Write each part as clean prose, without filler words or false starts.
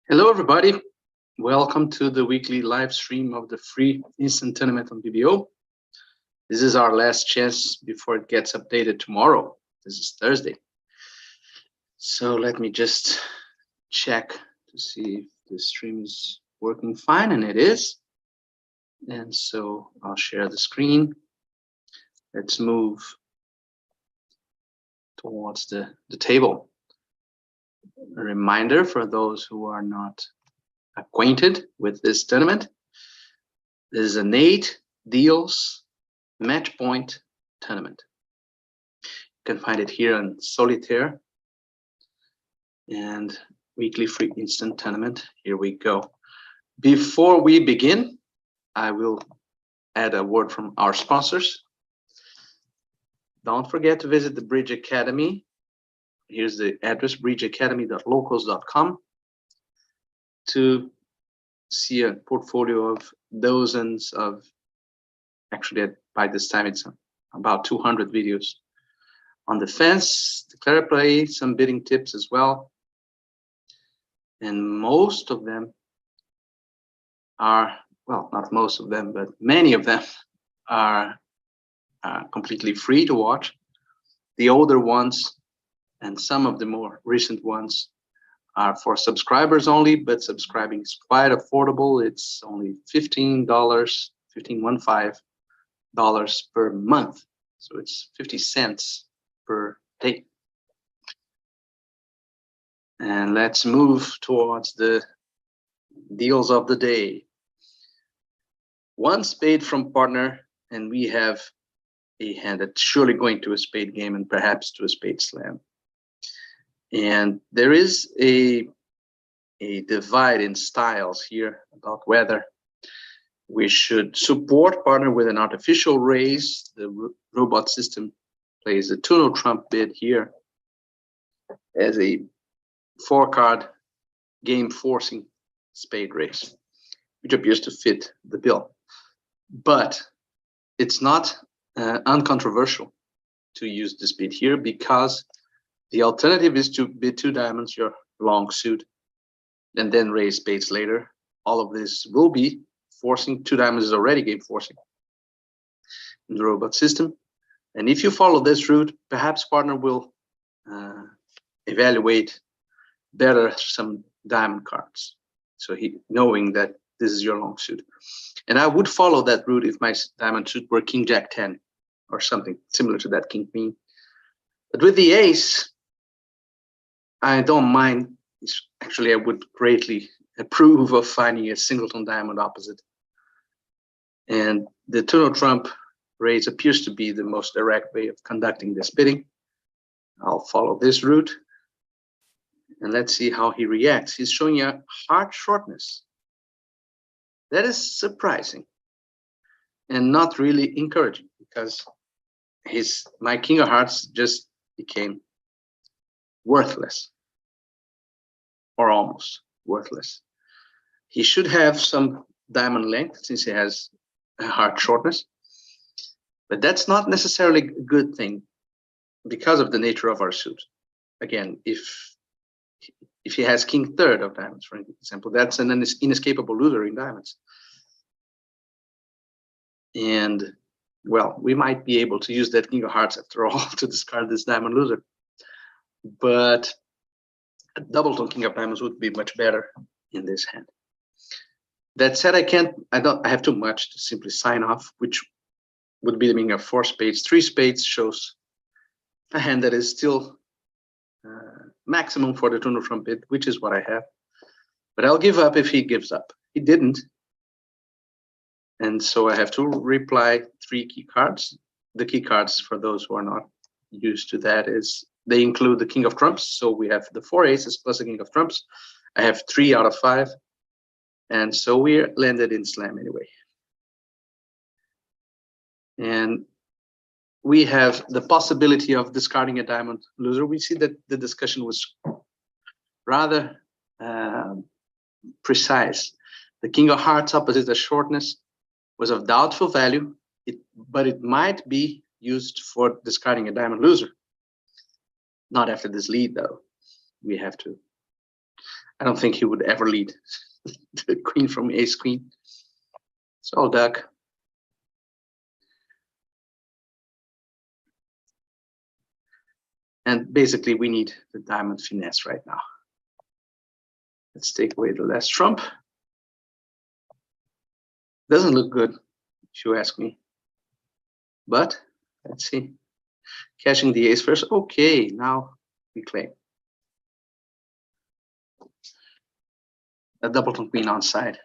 Hello, everybody. Welcome to the weekly live stream of the free instant tournament on BBO. This is our last chance before it gets updated tomorrow. This is Thursday. So let me just check to see if the stream is working fine, and it is. And so I'll share the screen. Let's move towards the table. A reminder for those who are not acquainted with this tournament. This is an 8 deals match point tournament. You can find it here on Solitaire and weekly free instant tournament. Here we go. Before we begin, I will add a word from our sponsors. Don't forget to visit the Bridge Academy. Here's the address, bridgeacademy.locals.com, to see a portfolio of dozens of, actually by this time it's about 200 videos on the fence, declare play, some bidding tips as well. And most of them are, well, not most of them, but many of them are completely free to watch. The older ones and some of the more recent ones are for subscribers only, but subscribing is quite affordable. It's only $15, $15 per month. So it's 50 cents per day. And let's move towards the deals of the day. One spade from partner, and we have a hand that's surely going to a spade game and perhaps to a spade slam. And there is a divide in styles here about whether we should support partner with an artificial raise. The robot system plays a two-no trump bid here as a 4-card game forcing spade raise, which appears to fit the bill. But it's not uncontroversial to use this bid here, because the alternative is to bid 2 diamonds, your long suit, and then raise spades later. All of this will be forcing. 2 diamonds is already game forcing in the robot system. And if you follow this route, perhaps partner will evaluate better some diamond cards. So knowing that this is your long suit. And I would follow that route if my diamond suit were King Jack 10 or something similar to that, King Queen. But with the ace, I don't mind. Actually, I would greatly approve of finding a singleton diamond opposite. And the two-no trump raise appears to be the most direct way of conducting this bidding. I'll follow this route. And let's see how he reacts. He's showing a heart shortness. That is surprising and not really encouraging, because my King of Hearts just became worthless, or almost worthless. He should have some diamond length since he has a heart shortness, but that's not necessarily a good thing because of the nature of our suit. Again, if he has King third of diamonds, for example, that's an inescapable loser in diamonds. And well, we might be able to use that King of Hearts after all to discard this diamond loser. But a doubleton King of Diamonds would be much better in this hand. That said, I have too much to simply sign off, which would be the meaning of 4 spades. 3 spades shows a hand that is still maximum for the two-no trump bid, which is what I have. But I'll give up if he gives up. He didn't. And so I have to reply 3 key cards. The key cards, for those who are not used to that, is they include the King of Trumps. So we have the 4 aces plus the King of Trumps. I have 3 out of 5. And so we're landed in slam anyway. And we have the possibility of discarding a diamond loser. We see that the discussion was rather precise. The King of Hearts opposite the shortness was of doubtful value, but it might be used for discarding a diamond loser. Not after this lead, though. We have to I don't think he would ever lead the queen from ace queen. So duck. And basically we need the diamond finesse right now. Let's take away the last trump. Doesn't look good, if you ask me. But let's see. Cashing the ace first. Okay, now we claim. A doubleton queen on side.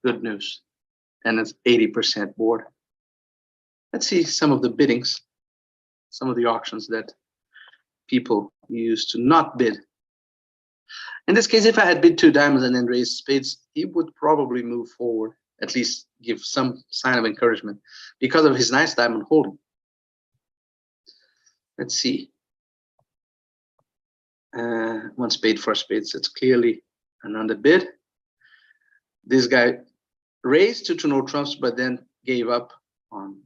Good news. And it's 80% board. Let's see some of the biddings, some of the auctions that people use to not bid. In this case, if I had bid 2 diamonds and then raised spades, he would probably move forward, at least give some sign of encouragement because of his nice diamond holding. Let's see. 1 spade, 4 spades. That's clearly an underbid. This guy raised to no trumps, but then gave up on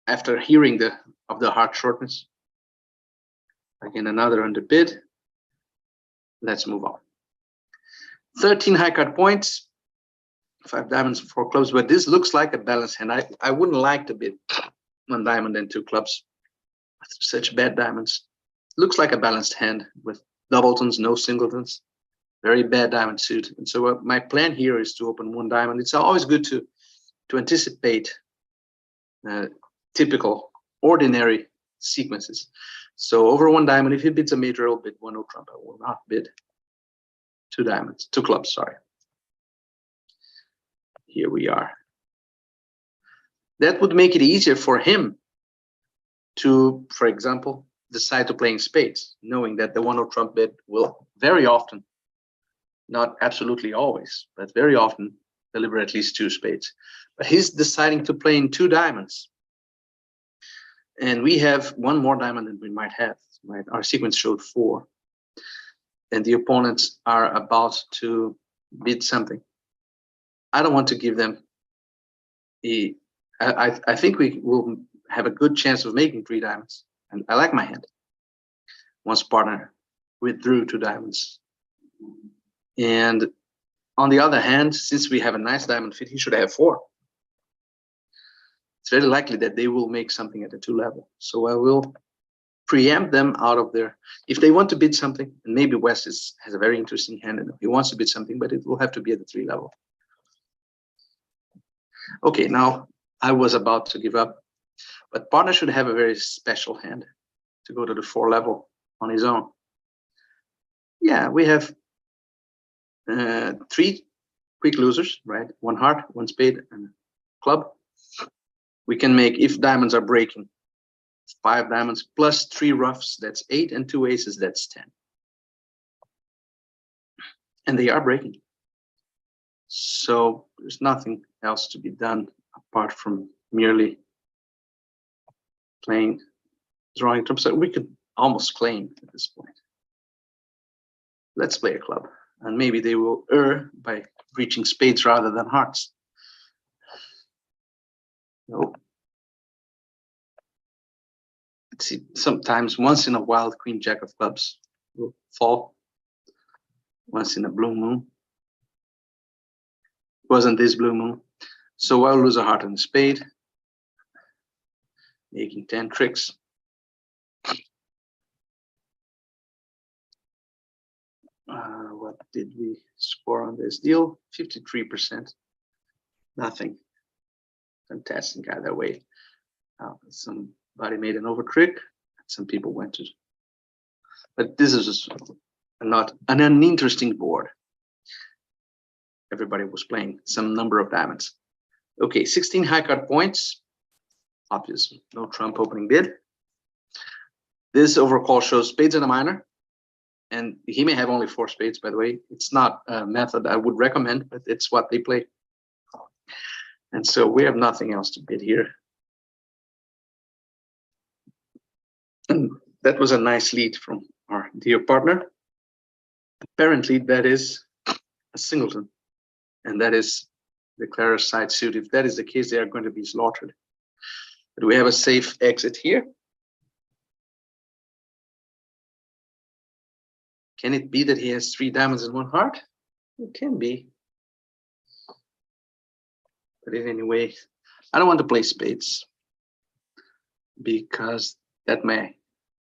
after hearing of the heart shortness. Again, another underbid. Let's move on. 13 high card points, 5 diamonds, 4 clubs, but this looks like a balanced hand. I wouldn't like to bid 1 diamond and 2 clubs. Such bad diamonds. Looks like a balanced hand with doubletons, no singletons. Very bad diamond suit. And so my plan here is to open 1 diamond. It's always good to anticipate typical, ordinary sequences. So over 1 diamond, if he bids a major, I'll bid 1 no trump. I will not bid 2 diamonds, 2 clubs, sorry. Here we are. That would make it easier for him to, for example, decide to playing spades, knowing that the 1 no trump bid will very often, not absolutely always, but very often deliver at least 2 spades. But he's deciding to play in 2 diamonds. And we have 1 more diamond than we might have. Right? Our sequence showed 4. And the opponents are about to bid something. I don't want to give them I think we will have a good chance of making 3 diamonds. And I like my hand. One's partner withdrew 2 diamonds. And on the other hand, since we have a nice diamond fit, he should have 4. It's very likely that they will make something at the 2 level. So I will preempt them out of their, if they want to bid something, and maybe West has a very interesting hand, and he wants to bid something, but it will have to be at the 3 level. Okay, now I was about to give up, but partner should have a very special hand to go to the 4 level on his own. Yeah, we have 3 quick losers, right? 1 heart, 1 spade, and a club. We can make, if diamonds are breaking, 5 diamonds plus 3 roughs, that's 8, and 2 aces, that's 10. And they are breaking. So there's nothing else to be done apart from merely playing, drawing trumps. So we could almost claim at this point. Let's play a club. And maybe they will err by reaching spades rather than hearts. No. Let's see, sometimes once in a while, Queen Jack of clubs will fall. Once in a blue moon. Wasn't this blue moon. So I'll lose a heart and a spade. Making 10 tricks. What did we score on this deal? 53%. Nothing. Fantastic either way. Somebody made an over trick. Some people went to. But this is just not an uninteresting board. Everybody was playing some number of diamonds. Okay, 16 high card points. Obviously, no trump opening bid. This overcall shows spades and a minor. And he may have only 4 spades, by the way. It's not a method I would recommend, but it's what they play. And so we have nothing else to bid here. And that was a nice lead from our dear partner. Apparently, that is a singleton. And that is the Clara's side suit. If that is the case, they are going to be slaughtered. But we have a safe exit here. Can it be that he has 3 diamonds and 1 heart? It can be. But in any way, I don't want to play spades because that may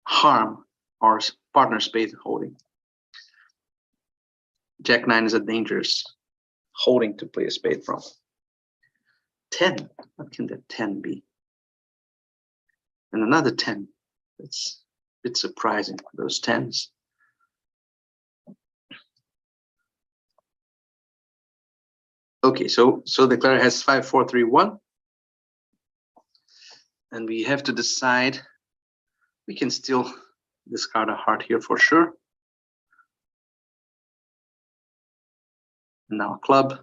harm our partner spade holding. Jack 9 is a dangerous holding to play a spade from. 10. What can that 10 be? And another 10. That's a bit surprising, those 10s. Okay, so the declare has 5, 4, 3, 1. And we have to decide. We can still discard a heart here for sure. And now a club.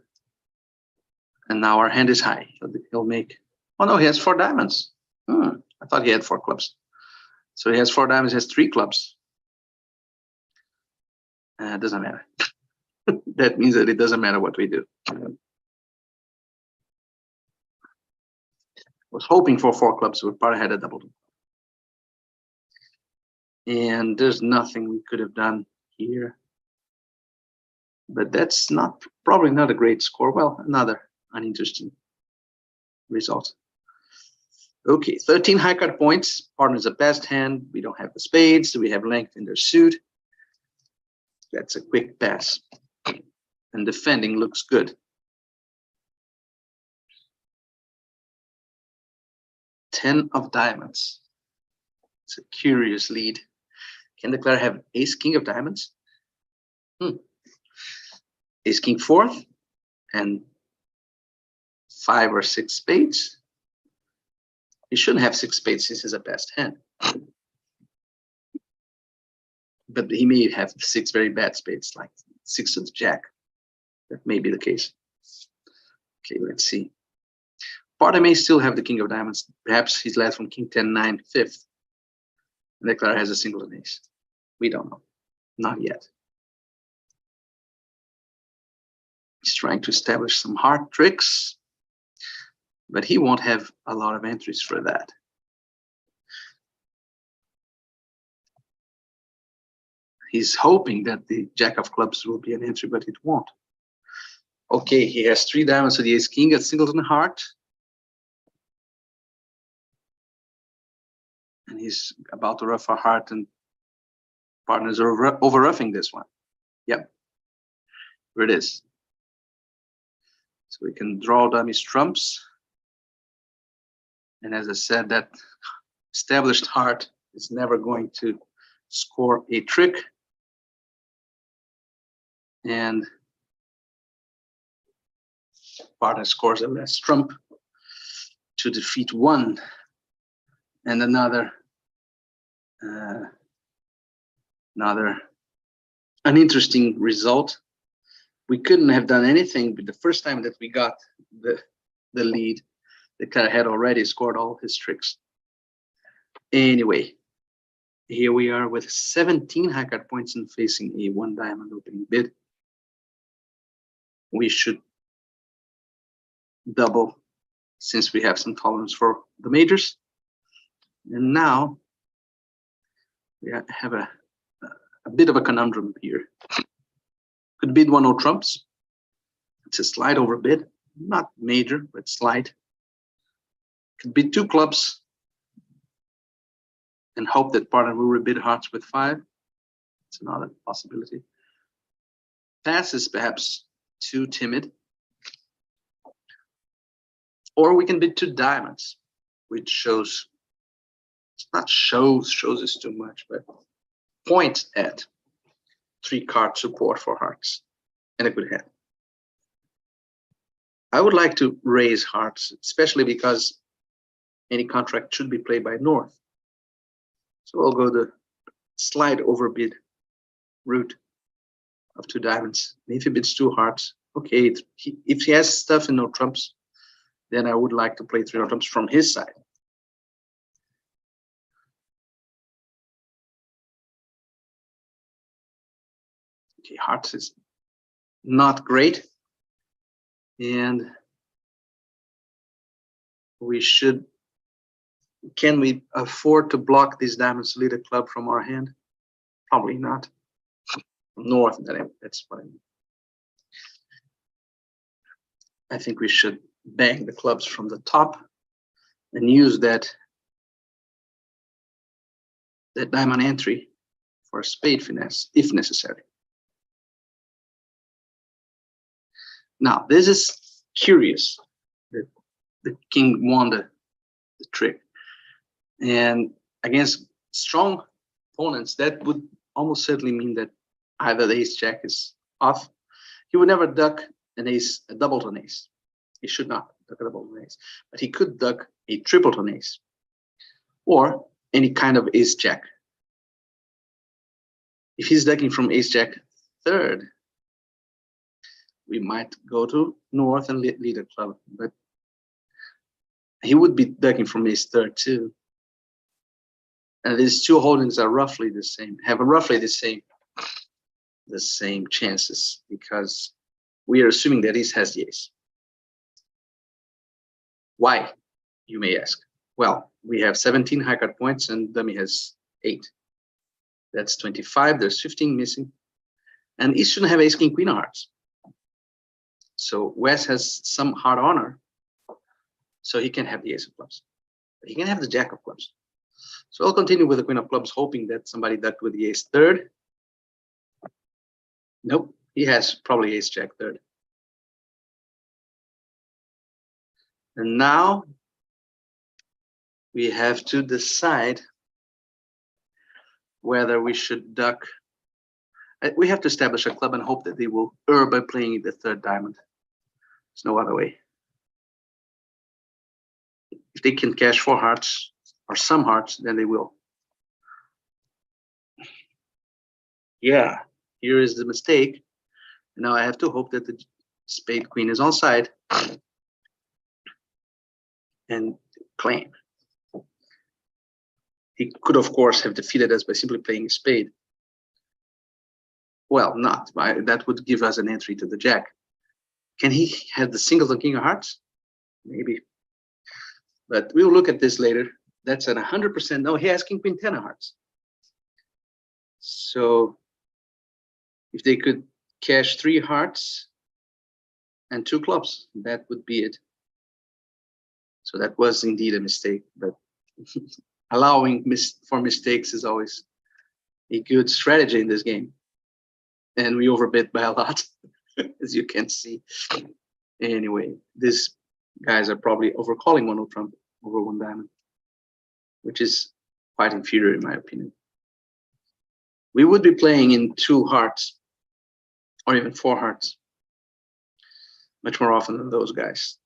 And now our hand is high. He'll make. Oh no, he has 4 diamonds. I thought he had 4 clubs. So he has 4 diamonds, he has 3 clubs. It doesn't matter. That means that it doesn't matter what we do. Was hoping for 4 clubs, we probably had a double. And there's nothing we could have done here. But that's probably not a great score. Well, another uninteresting result. Okay, 13 high card points. Partner's a best hand. We don't have the spades, so we have length in their suit. That's a quick pass. And defending looks good. 10 of diamonds. It's a curious lead. Can the declare have ace king of diamonds? Ace king 4th and 5 or 6 spades. He shouldn't have 6 spades since he's a best hand. But he may have 6 very bad spades, like 6 of the jack. That may be the case. Okay, let's see. Partner may still have the king of diamonds. Perhaps he's led from king 10, 9, 5th. And the declare has a single ace. We don't know. Not yet. He's trying to establish some hard tricks, but he won't have a lot of entries for that. He's hoping that the jack of clubs will be an entry, but it won't. Okay, he has 3 diamonds to the ace king at singleton heart. And he's about to ruff a heart, and partners are over roughing this one. Yep, here it is. So we can draw dummies trumps. And as I said, that established heart is never going to score a trick. And partner scores a less trump to defeat 1 and another uninteresting result. We couldn't have done anything, but the first time that we got the lead, the guy had already scored all his tricks. Anyway, here we are with 17 high card points and facing a 1 diamond opening bid. We should double since we have some tolerance for the majors. And now we have a bit of a conundrum here. Could bid 1 no trumps. It's a slide over bid, not major, but slide. Could bid 2 clubs and hope that partner will rebid hearts with 5. It's another possibility. Pass is perhaps too timid. Or we can bid 2 diamonds, which shows, it's not shows is too much, but points at 3 card support for hearts and a good hand. I would like to raise hearts, especially because any contract should be played by North. So I'll go the slide over bid route of 2 diamonds. And if he bids 2 hearts, okay, if he has stuff and no trumps, then I would like to play 3 no trumps from his side. Okay, hearts is not great. And we should, can we afford to block these diamonds to lead a club from our hand? Probably not. north. That's what I mean. I think we should bang the clubs from the top and use that diamond entry for a spade finesse if necessary. Now this is curious. The king won the trick, and against strong opponents, that would almost certainly mean that either the ace jack is off. He would never duck an ace, a doubleton ace. He should not duck a doubleton ace, but he could duck a tripleton ace or any kind of ace jack. If he's ducking from ace jack third, we might go to north and lead a club, but he would be ducking from ace third too. And these two holdings are roughly the same, have roughly the same chances, because we are assuming that ace has the ace. Why, you may ask? Well, we have 17 high card points and dummy has 8. That's 25. There's 15 missing, and he shouldn't have ace king queen of hearts. So Wes has some hard honor, so he can have the ace of clubs. But he can have the jack of clubs. So I'll continue with the queen of clubs, hoping that somebody ducked with the ace third. Nope, he has probably ace jack third. And now we have to decide whether we should duck. We have to establish a club and hope that they will err by playing the third diamond. There's no other way. If they can cash 4 hearts or some hearts, then they will. Yeah, here is the mistake. Now I have to hope that the spade queen is on side and claim. He could, of course, have defeated us by simply playing a spade. Well, not. That would give us an entry to the jack. Can he have the singleton king of hearts? Maybe. But we'll look at this later. That's at 100%. No, he has king queen 10 of hearts. So if they could cash 3 hearts and 2 clubs, that would be it. So that was indeed a mistake, but allowing for mistakes is always a good strategy in this game. And we overbid by a lot, as you can see. Anyway, these guys are probably overcalling one trump over 1 diamond, which is quite inferior in my opinion. We would be playing in 2 hearts or even 4 hearts much more often than those guys,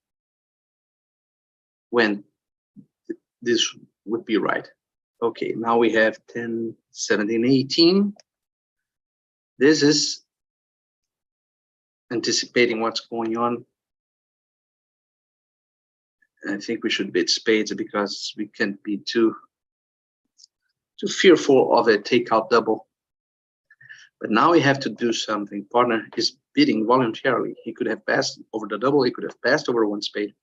when this would be right. Okay, now we have 10, 17, 18. This is anticipating what's going on. I think we should bid spades because we can't be too fearful of a takeout double. But now we have to do something. Partner is bidding voluntarily. He could have passed over the double. He could have passed over 1 spade.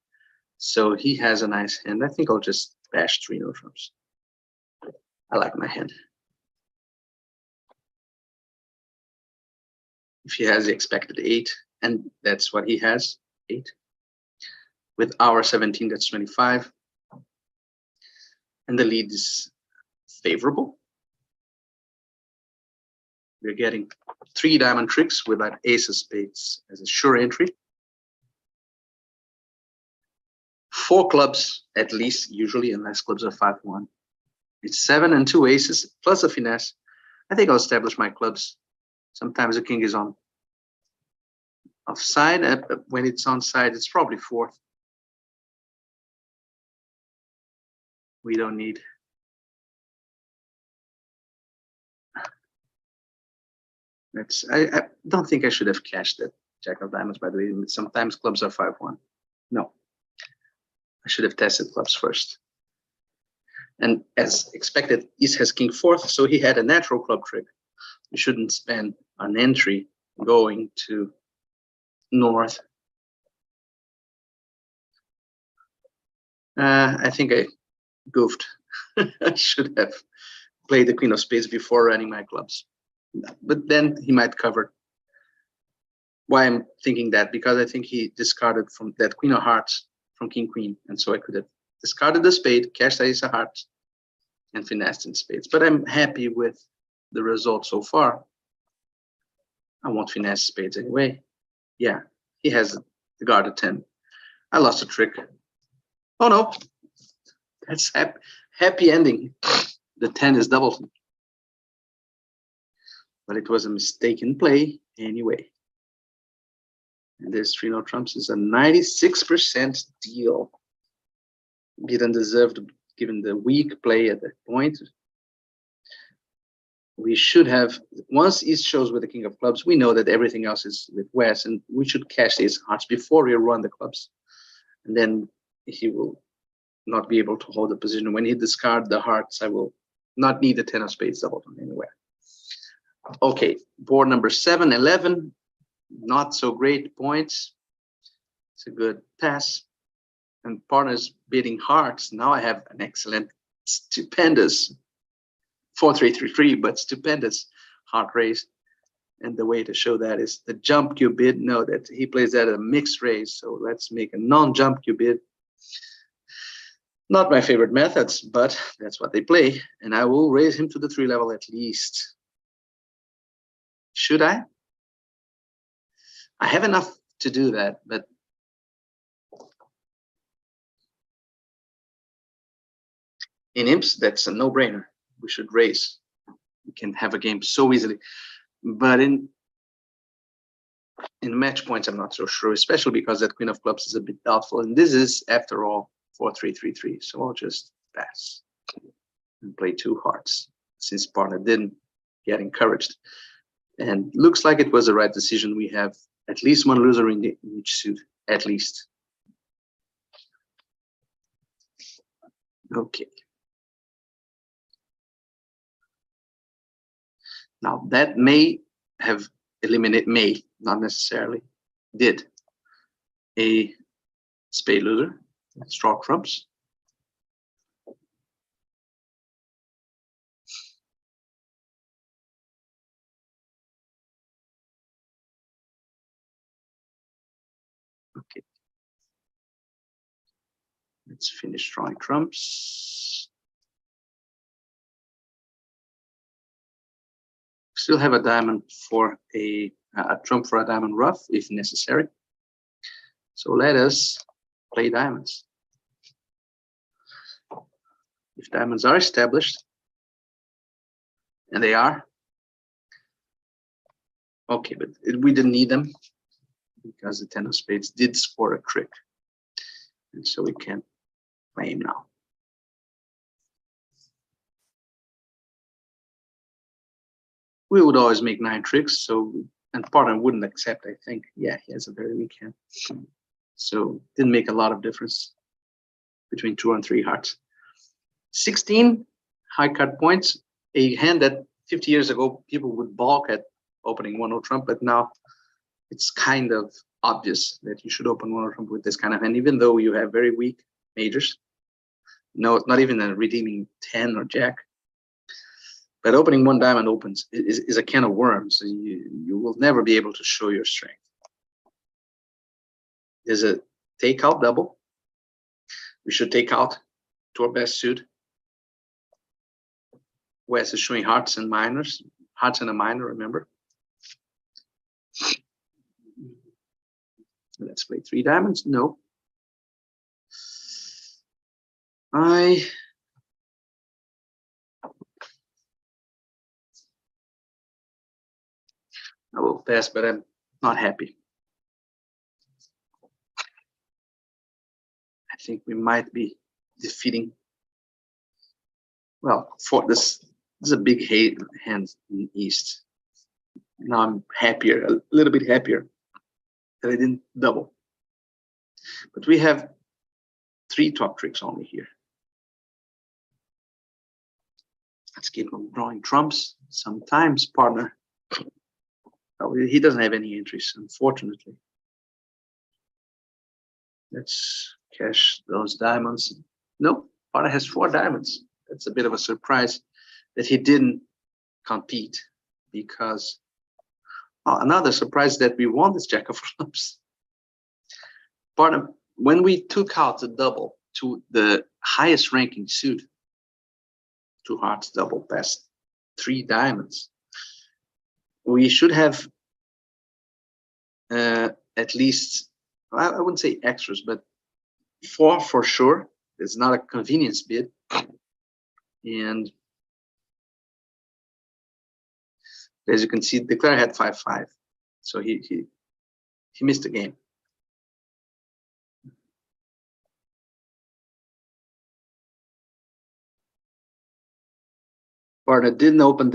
So he has a nice hand. I think I'll just bash 3 no trumps. I like my hand. If he has the expected 8, and that's what he has, 8. With our 17, that's 25. And the lead is favorable. We're getting 3 diamond tricks with that ace of spades as a sure entry. 4 clubs at least, usually, unless clubs are 5-1. It's 7 and 2 aces plus a finesse. I think I'll establish my clubs. Sometimes the king is on offside. When it's on side, it's probably 4th. We don't need. I don't think I should have cashed that jack of diamonds, by the way. Sometimes clubs are 5-1. No. I should have tested clubs first. And as expected, East has king 4th, so he had a natural club trick. We shouldn't spend an entry going to north. I think I goofed. I should have played the queen of spades before running my clubs. But then he might cover. Why I'm thinking that? Because I think he discarded from that queen of hearts from king queen, and so I could have discarded the spade, cashed the ace of hearts, and finessed in spades. But I'm happy with the result so far. I won't finesse spades anyway. Yeah, he has the guarded 10. I lost a trick. Oh no, that's happy ending. The 10 is doubled. But it was a mistaken play anyway. And this 3-0 trumps is a 96% deal. Bit undeserved given the weak play at that point. We should have, once East shows with the king of clubs, we know that everything else is with West, and we should cash these hearts before we run the clubs. And then he will not be able to hold the position. When he discards the hearts, I will not need the 10 of spades doubled anywhere. Okay, board number 7, 11. Not so great points. It's a good pass. And partners bidding hearts. Now I have an excellent, stupendous 4-3-3-3, but stupendous heart raise. And the way to show that is the jump cue bid. No, that he plays that at a mixed raise. So let's make a non-jump cue bid. Not my favorite methods, but that's what they play. And I will raise him to the 3 level at least. Should I? I have enough to do that, but in imps, that's a no-brainer. We should raise. We can have a game so easily. But in match points, I'm not so sure, especially because that queen of clubs is a bit doubtful. And this is, after all, 4-3-3-3. So I'll just pass and play 2 hearts, since partner didn't get encouraged. And looks like it was the right decision. We have at least one loser in each suit, at least. Okay. Now that may have eliminated, not necessarily, did a spade loser, straw trumps. Okay. Let's finish drawing trumps. Still have a diamond for a trump for a diamond rough if necessary. So let us play diamonds. If diamonds are established, and they are, okay, but we didn't need them because the 10 of spades did score a trick, and so we can play him now. We would always make 9 tricks, so, and partner wouldn't accept, I think. Yeah, he has a very weak hand. So didn't make a lot of difference between 2 and 3 hearts. 16 high card points, a hand that 50 years ago people would balk at opening 1-0 trump, but now it's kind of obvious that you should open 1-0 trump with this kind of hand, even though you have very weak majors. No, not even a redeeming 10 or jack. But opening 1 diamond opens is a can of worms. So you will never be able to show your strength. There's a takeout double. We should take out to our best suit. West is showing hearts and minors. Hearts and a minor, remember. Let's play 3 diamonds. No. I will pass, but I'm not happy. I think we might be defeating. Well, for this is a big hand in East. Now I'm happier, a little bit happier that I didn't double. But we have 3 top tricks only here. Let's keep on drawing trumps. Sometimes partner. Oh, he doesn't have any entries, unfortunately. Let's cash those diamonds. No, partner has 4 diamonds. That's a bit of a surprise that he didn't compete because another surprise that we won this Jack of clubs. When we took out the double to the highest ranking suit, 2 hearts double past 3 diamonds, we should have at least, I wouldn't say extras, but 4 for sure. It's not a convenience bid. And as you can see, Declare had 5-5, so he missed the game. Partner didn't open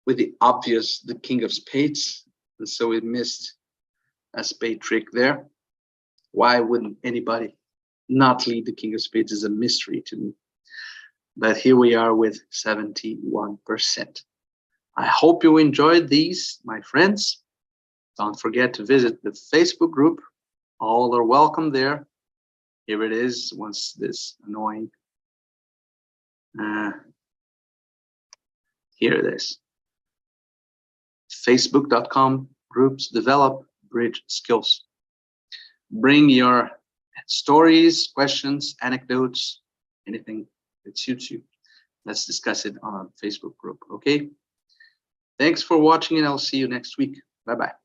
with the obvious, the king of spades, and so it missed a spade trick there. Why wouldn't anybody not lead the king of spades is a mystery to me. But here we are with 71%. I hope you enjoyed these, my friends. Don't forget to visit the Facebook group. All are welcome there. Here it is, once this annoying. Here it is. Facebook.com groups develop bridge skills. Bring your stories, questions, anecdotes, anything that suits you. Let's discuss it on our Facebook group, okay? Thanks for watching, and I'll see you next week. Bye-bye.